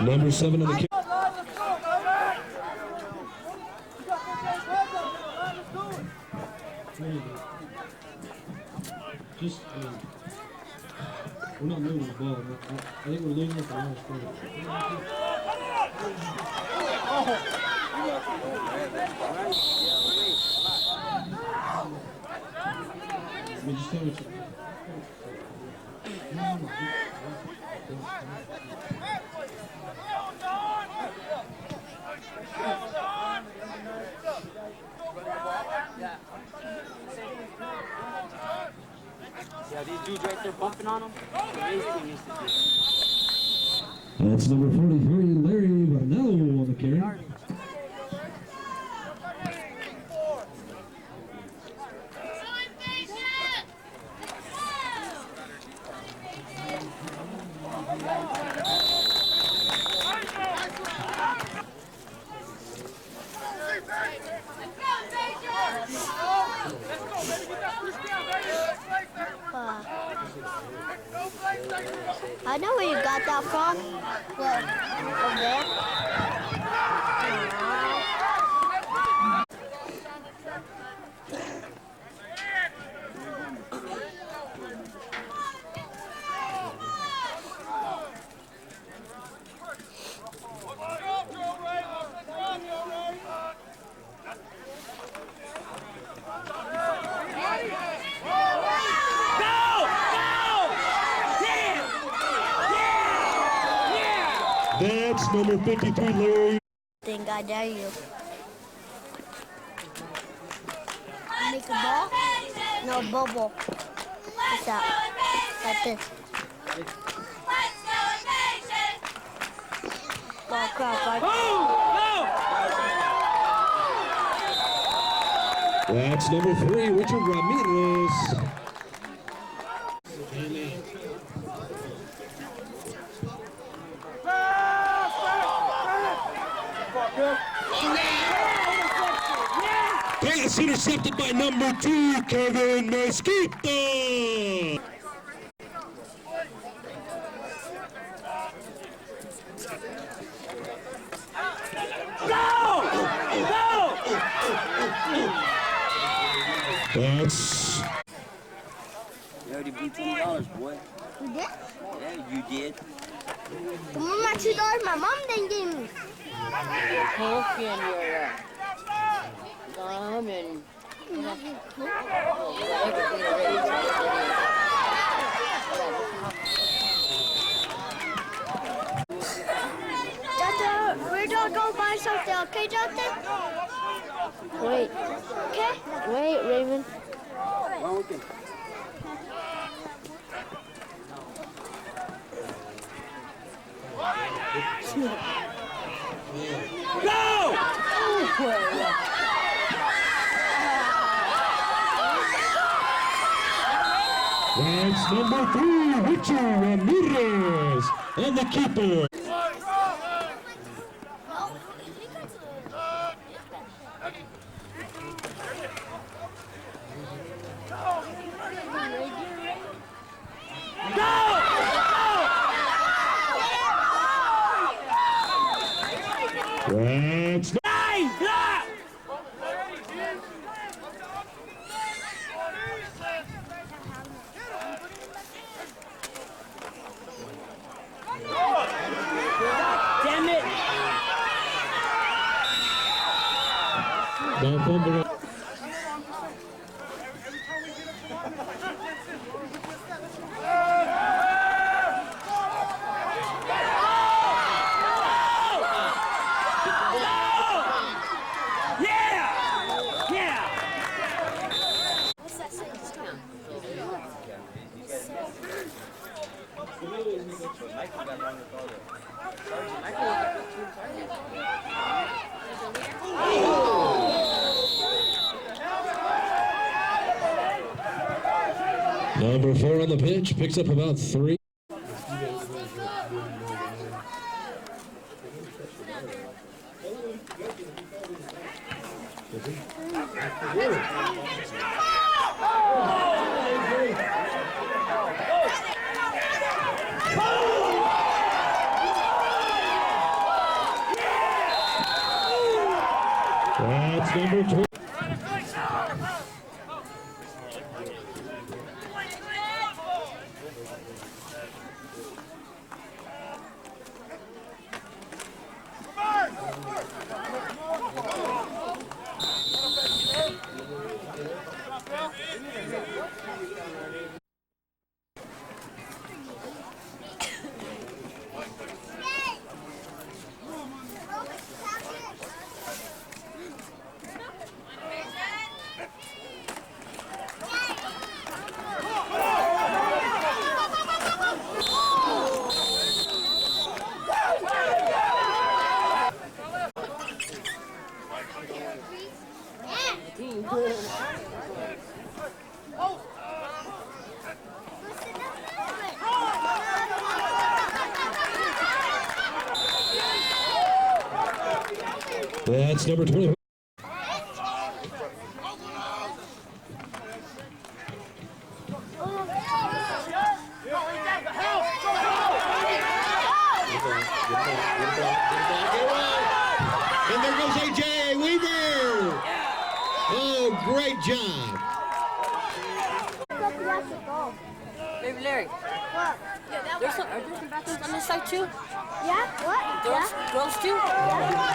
Number 7 on the kick. Just, we're not moving the ball. I think we're losing at the last point. Just tell me. Yeah, these dudes right there bumping on them. That's number 43, Larry Varnello on the carry. I know where you got that from. Where? Over there? That's number 53, Larry. Think I dare you. Make a ball? No, bubble. What's that? Like this. Ball crap, right? That's number 3, Richard Ramirez. Pass intercepted by number 2, Kevin Mesquita. That's. You already beat $20, boy. You did? Yeah, you did. The one my $2 my mom didn't give me. Coke and your gum and Justin, we're gonna go buy something, okay, Justin? wait, Okay? wait, Raven. Well, we can. That's number 3, Richard Ramirez, and the keeper. That's Damn it! no fumble. Number 4 on the pitch, picks up about 3. That's number 2. That's number 20. And there goes A.J. Weaver. Oh, great job. Baby Larry. What? Are there some bathrooms on this side too? Yeah? What? Girls too? Yeah.